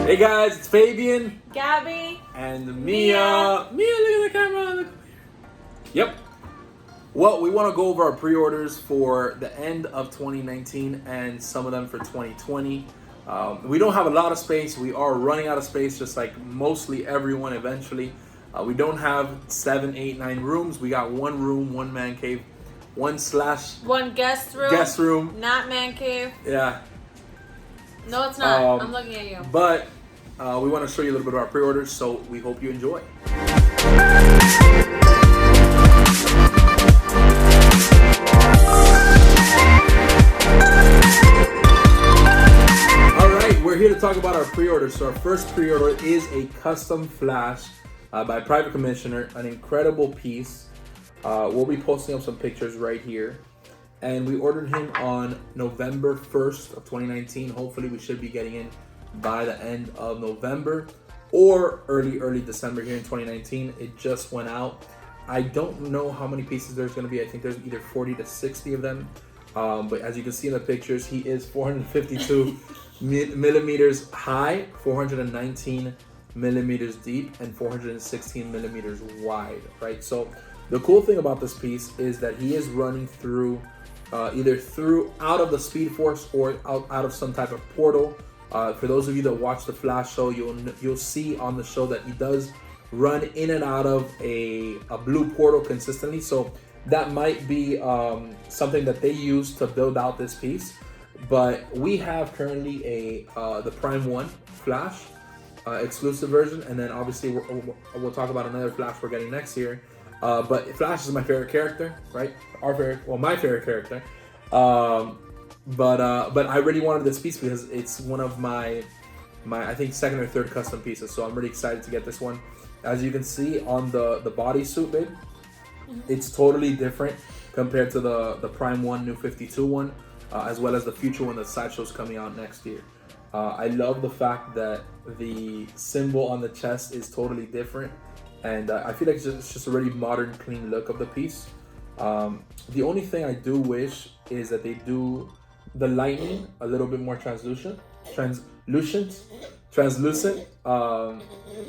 Hey guys, it's Fabian. Gabby. And Mia. Mia, look at the camera. Yep. Well, we want to go over our pre-orders for the end of 2019 and some of them for 2020. We don't have a lot of space. We are running out of space, just like mostly everyone eventually. We don't have 7, 8, 9 rooms. We got one room, one man cave, one guest room. Guest room. Not man cave. Yeah. No, it's not. I'm looking at you. But we want to show you a little bit of our pre-orders, so we hope you enjoy. Alright, we're here to talk about our pre-orders. So our first pre-order is a custom flash by Private Commissioner, an incredible piece. We'll be posting up some pictures right here. And we ordered him on November 1st of 2019. Hopefully we should be getting in by the end of November or early December here in 2019. It just went out. I don't know how many pieces there's going to be. I think there's either 40 to 60 of them. But as you can see in the pictures, he is 452 millimeters high, 419 millimeters deep, and 416 millimeters wide, right? So the cool thing about this piece is that he is running through either out of the Speed Force or out of some type of portal. For those of you that watch the Flash show, you'll see on the show that he does run in and out of a blue portal consistently. So that might be something that they use to build out this piece. But we have currently the Prime 1 Flash exclusive version, and then obviously we'll talk about another Flash we're getting next year. But Flash is my favorite character, right? My favorite character. But I really wanted this piece because it's one of my I think second or third custom pieces. So I'm really excited to get this one. As you can see on the bodysuit, babe, it's totally different compared to the Prime 1 New 52 one, as well as the future one that Sideshow's coming out next year. I love the fact that the symbol on the chest is totally different. And I feel like it's just a really modern, clean look of the piece. The only thing I do wish is that they do the lightning a little bit more translucent,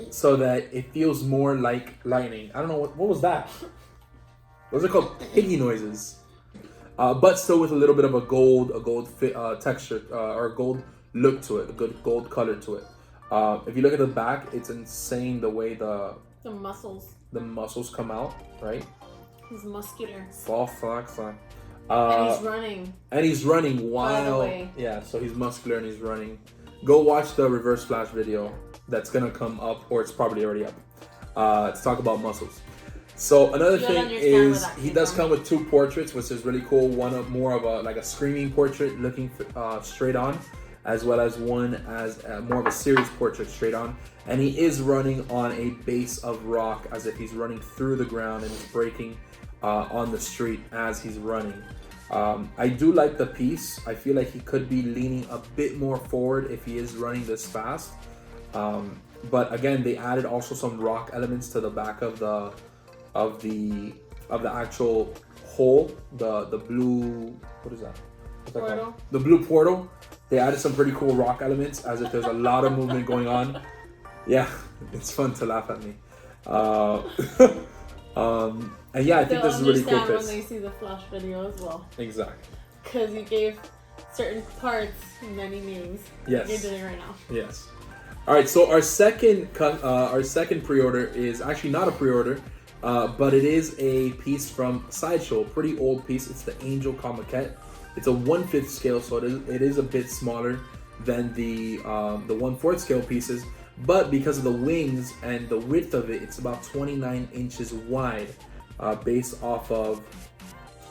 so that it feels more like lightning. I don't know what was that. Those are called piggy noises, but still with a little bit of a gold texture or a gold look to it, a good gold color to it. If you look at the back, it's insane the way the muscles come out, right? He's muscular. And he's running while, yeah, so he's muscular and he's running. Go watch the Reverse Flash video that's gonna come up, or it's probably already up, to talk about muscles. So another thing is he does come with 2 portraits, which is really cool. One of more of a screaming portrait looking straight on, as well as one as more of a serious portrait straight on. And he is running on a base of rock as if he's running through the ground and he's breaking on the street as he's running. I do like the piece. I feel like he could be leaning a bit more forward if he is running this fast. But again, they added also some rock elements to the back of the actual hole, the blue, what is that? Portal. The blue portal. They added some pretty cool rock elements as if there's a lot of movement going on. Yeah, it's fun to laugh at me. And yeah, I think this is a really cool piece. When they see the Flash video as well. Exactly. Because you gave certain parts many names. Yes. You're doing it right now. Yes. All right. So our second pre-order is actually not a pre-order, but it is a piece from Sideshow, a pretty old piece. It's the Angel Comiquette. It's a 1/5 scale, so it is a bit smaller than the 1/4 scale pieces. But because of the wings and the width of it, it's about 29 inches wide, based off of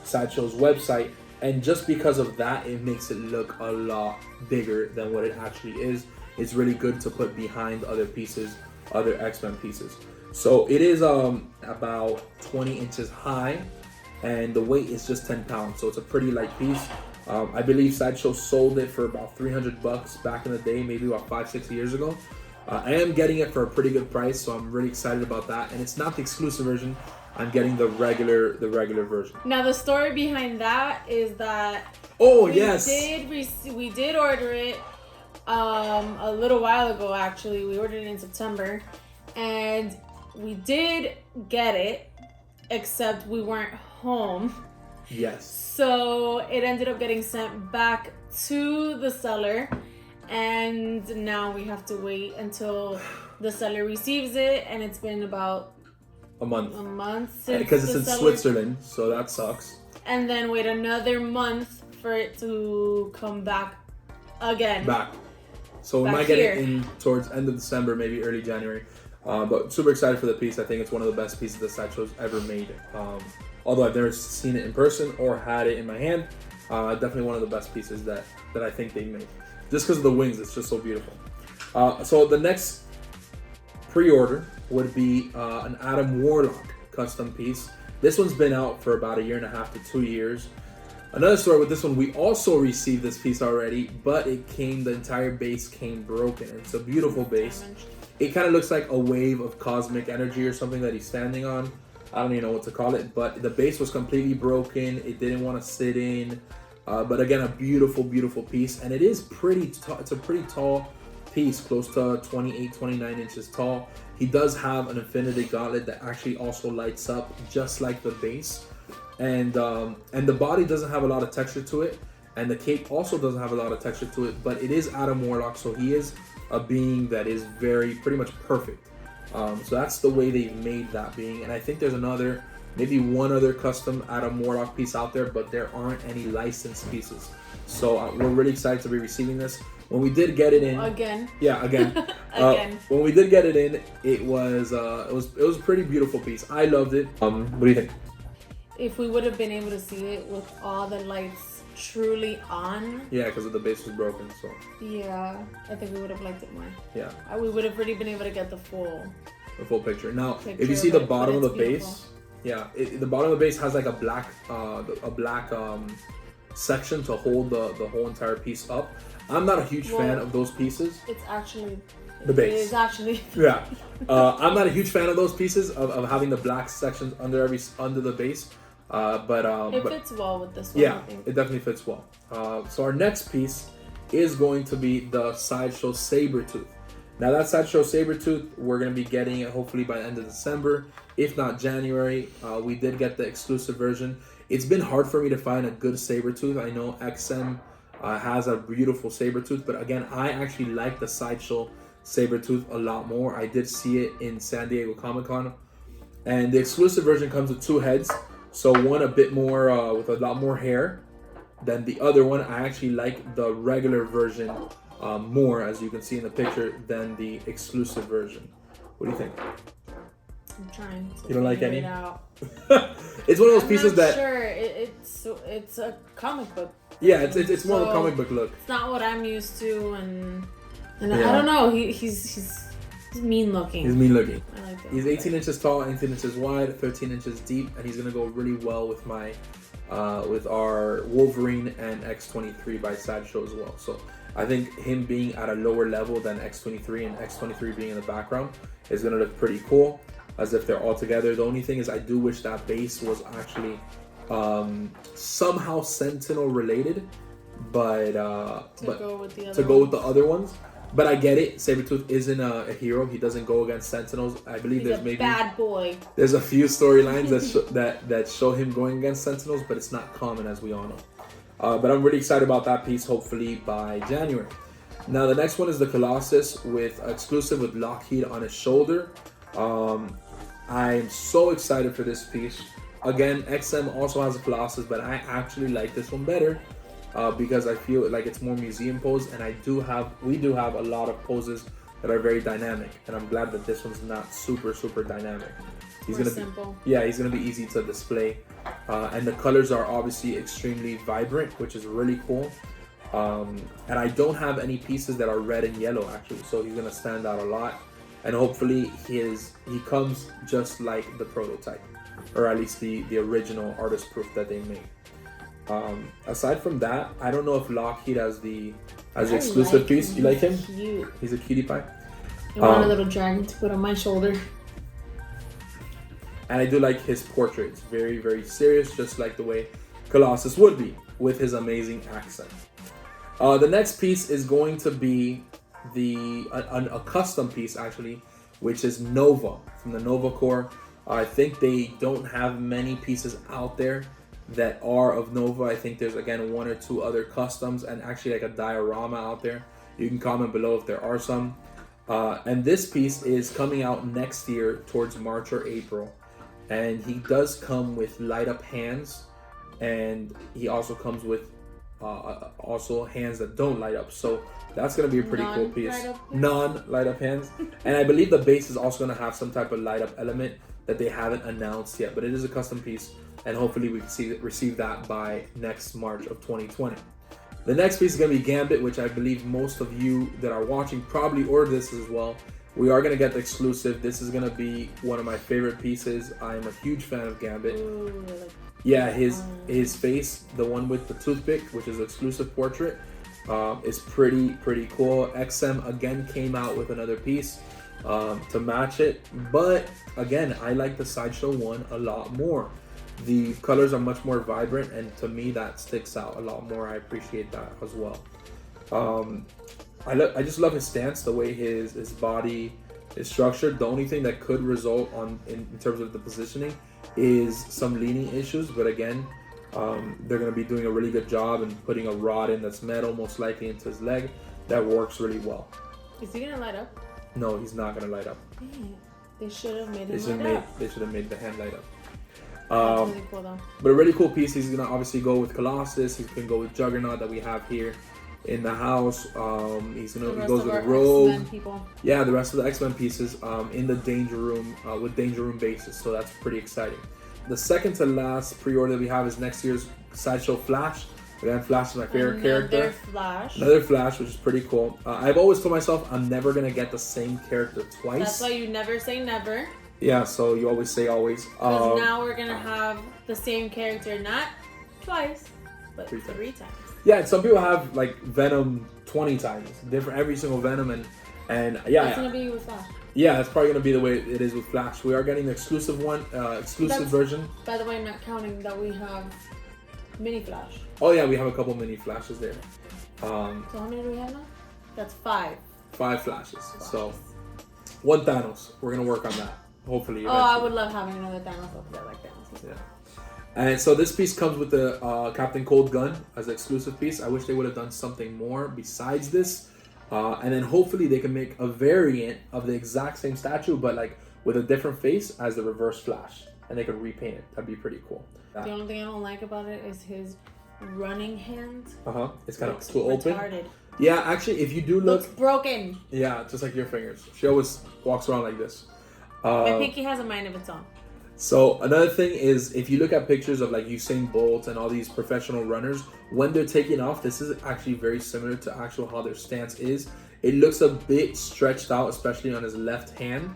Sideshow's website. And just because of that, it makes it look a lot bigger than what it actually is. It's really good to put behind other pieces, other X-Men pieces. So it is about 20 inches high, and the weight is just 10 pounds. So it's a pretty light piece. I believe Sideshow sold it for about $300 back in the day, maybe about 5-6 years ago. I am getting it for a pretty good price, so I'm really excited about that. And it's not the exclusive version. I'm getting the regular version. Now the story behind that is that we did order it, a little while ago. Actually, we ordered it in September, and we did get it, except we weren't home. Yes. So it ended up getting sent back to the seller, and now we have to wait until the seller receives it, and it's been about a month since because it's in Switzerland, so that sucks. And then wait another month for it to come back again. So we might get it in towards end of December, maybe early January. But super excited for the piece. I think it's one of the best pieces that Sideshow's ever made. Although I've never seen it in person or had it in my hand, definitely one of the best pieces that I think they made. Just because of the wings, it's just so beautiful. So the next pre-order would be an Adam Warlock custom piece. This one's been out for about 1.5 to 2 years. Another story with this one, we also received this piece already, but the entire base came broken. It's a beautiful base. It kind of looks like a wave of cosmic energy or something that he's standing on. I don't even know what to call it, but the base was completely broken. It didn't want to sit in. But again, a beautiful, beautiful piece. And it is pretty tall. It's a pretty tall piece, close to 28, 29 inches tall. He does have an infinity gauntlet that actually also lights up just like the base. And the body doesn't have a lot of texture to it. And the cape also doesn't have a lot of texture to it. But it is Adam Warlock, so he is a being that is pretty much perfect. So that's the way they've made that being. And I think there's maybe one other custom Adam Warlock piece out there, but there aren't any licensed pieces. So we're really excited to be receiving this. When we did get it in, again. When we did get it in, it was a pretty beautiful piece. I loved it. What do you think? If we would have been able to see it with all the lights truly on. Yeah, because the base was broken. So. Yeah, I think we would have liked it more. Yeah. We would have really been able to get the full picture. Now, if you see the bottom of the base, the bottom of the base has like a black section to hold the whole entire piece up. I'm not a huge fan of those pieces. It's actually the base. It is actually. Yeah. I'm not a huge fan of those pieces of having the black sections under the base. But it fits well with this one. Yeah, I think. It definitely fits well. So our next piece is going to be the Sideshow Sabretooth. Now that Sideshow Sabretooth, we're going to be getting it hopefully by the end of December, if not January. We did get the exclusive version. It's been hard for me to find a good Sabretooth. I know XM has a beautiful Sabretooth, but again, I actually like the Sideshow Sabretooth a lot more. I did see it in San Diego Comic-Con, and the exclusive version comes with 2 heads. So one a bit more with a lot more hair than the other one. I actually like the regular version more, as you can see in the picture, than the exclusive version. What do you think? I'm trying to You don't like any? it out. It's one of those pieces that. Sure, it's a comic book. Yeah, it's more of a comic book look. It's not what I'm used to, and I don't know. He's mean looking. He's mean looking. I like that. He's 18 inches tall, 18 inches wide, 13 inches deep, and he's gonna go really well with with our Wolverine and X-23 by Sideshow as well. So I think him being at a lower level than X-23 and X-23 being in the background is gonna look pretty cool, as if they're all together. The only thing is I do wish that base was actually somehow Sentinel related, but to go with the other ones. But I get it. Sabretooth isn't a hero. He doesn't go against Sentinels. I believe He's a bad boy. There's a few storylines that show him going against Sentinels, but it's not common, as we all know. But I'm really excited about that piece. Hopefully by January. Now the next one is the Colossus with exclusive with Lockheed on his shoulder. I'm so excited for this piece. Again, XM also has a Colossus, but I actually like this one better. Because I feel like it's more museum pose, and we do have a lot of poses that are very dynamic, and I'm glad that this one's not super dynamic. He's gonna be easy to display, and the colors are obviously extremely vibrant, which is really cool. And I don't have any pieces that are red and yellow actually, so he's gonna stand out a lot, and hopefully he comes just like the prototype, or at least the original artist proof that they made. Aside from that, I don't know if Lockheed has the exclusive piece. You like him? Cute. He's a cutie pie. I want a little dragon to put on my shoulder. And I do like his portrait. It's very serious, just like the way Colossus would be, with his amazing accent. The next piece is going to be a custom piece actually, which is Nova from the Nova Core. I think they don't have many pieces out there that are of Nova. I think there's again 1 or 2 other customs and actually like a diorama out there. You can comment below if there are some. And this piece is coming out next year towards March or April. And he does come with light up hands, and he also comes with also hands that don't light up. So that's going to be a pretty cool piece. Non-light up hands. And I believe the base is also going to have some type of light up element that they haven't announced yet, but it is a custom piece, and hopefully we can receive that by next March of 2020. The next piece is going to be Gambit, which I believe most of you that are watching probably ordered this as well. We are going to get the exclusive. This is going to be one of my favorite pieces. I am a huge fan of Gambit. Ooh, yeah, his face, the one with the toothpick, which is exclusive portrait, is pretty cool. XM again came out with another piece to match it, but again, I like the Sideshow one a lot more. The colors are much more vibrant, and to me that sticks out a lot more. I appreciate that as well. I just love his stance, the way his body is structured. The only thing that could result in terms of the positioning is some leaning issues, but again, they're going to be doing a really good job and putting a rod in that's metal, most likely into his leg. That works really well. Is he going to light up? No, he's not going to light up. Dang, they should have made him light up. They should have made the hand light up. That's really cool though. But a really cool piece. He's gonna obviously go with Colossus. He's gonna go with Juggernaut that we have here in the house. He goes with Rogue. Yeah, the rest of the X-Men pieces in the Danger Room with Danger Room bases. So that's pretty exciting. The second to last pre-order that we have is next year's Sideshow Flash. Again, Flash is my favorite character. Another Flash, which is pretty cool. I've always told myself I'm never gonna get the same character twice. That's why you never say never. Yeah, so you always say always. Because now we're gonna have the same character, not twice, but 3 times. Yeah, and some people have like Venom 20 times, different every single Venom, and yeah. That's gonna be with Flash. Yeah, it's probably gonna be the way it is with Flash. We are getting the exclusive version. By the way, I'm not counting that we have mini Flash. Oh yeah, we have a couple mini Flashes there. So how many do we have now? That's 5. 5 Flashes. So 1 Thanos. We're gonna work on that. Hopefully. Eventually. Oh, I would love having another Thanos because I like Thanos. Yeah. And so this piece comes with the Captain Cold gun as an exclusive piece. I wish they would have done something more besides this. And then hopefully they can make a variant of the exact same statue, but like with a different face as the Reverse Flash. And they could repaint it. That'd be pretty cool. The only thing I don't like about it is his running hand. It's kind of too open. Retarded. Yeah, actually, if you do look... Looks broken. Yeah, just like your fingers. She always walks around like this. My pinky has a mind of its own. So another thing is, if you look at pictures of like Usain Bolt and all these professional runners, when they're taking off, this is actually very similar to actual how their stance is. It looks a bit stretched out, especially on his left hand.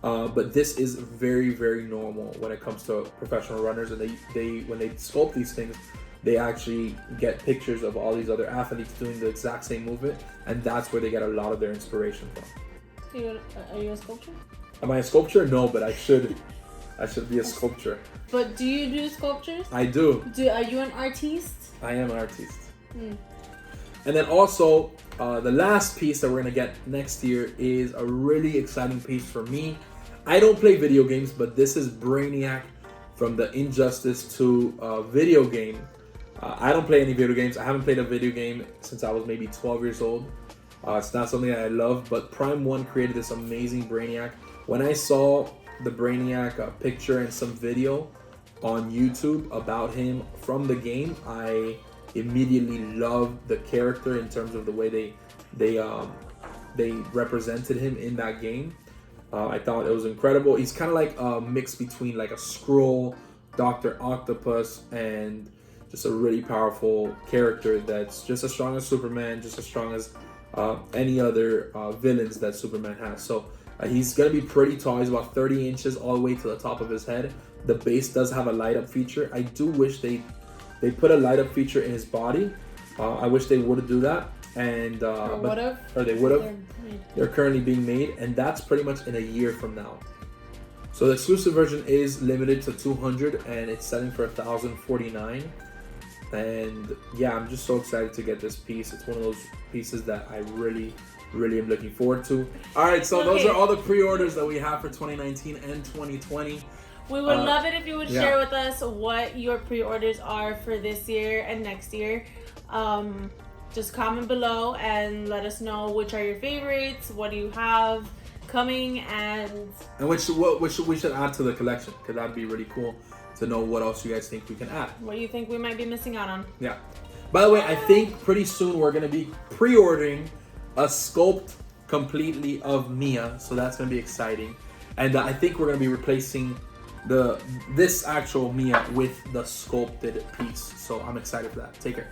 But this is very, very normal when it comes to professional runners. And they when they sculpt these things, they actually get pictures of all these other athletes doing the exact same movement. And that's where they get a lot of their inspiration from. Are you a sculptor? Am I a sculptor? No, but I should be a sculptor. But do you do sculptures? I do. Are you an artiste? I am an artiste. And then also, the last piece that we're gonna get next year is a really exciting piece for me. I don't play video games, but this is Brainiac from the Injustice 2 video game. I don't play any video games. I haven't played a video game since I was maybe 12 years old. It's not something that I love, but Prime 1 created this amazing Brainiac. When I saw the Brainiac picture and some video on YouTube about him from the game, I immediately loved the character in terms of the way they represented him in that game. I thought it was incredible. He's kind of like a mix between like a Skrull, Dr. Octopus, and just a really powerful character that's just as strong as Superman, just as strong as any other villains that Superman has. So he's going to be pretty tall. He's about 30 inches all the way to the top of his head. The base does have a light up feature. I do wish they put a light up feature in his body. I wish they would do that. And they would have. They're currently being made, and that's pretty much in a year from now. So the exclusive version is limited to 200, and it's selling for $1,049. And yeah, I'm just so excited to get this piece. It's one of those pieces that I really am looking forward to. All right, so those are all the pre-orders that we have for 2019 and 2020. We would love it if you would share with us what your pre-orders are for this year and next year. Just comment below and let us know which are your favorites, what do you have coming, and what we should add to the collection, because that'd be really cool to know what else you guys think we can add. What you think we might be missing out on. Yeah. By the way, I think pretty soon we're going to be pre-ordering a sculpt completely of Mia, so that's going to be exciting. And I think we're going to be replacing this actual Mia with the sculpted piece, so I'm excited for that. Take care.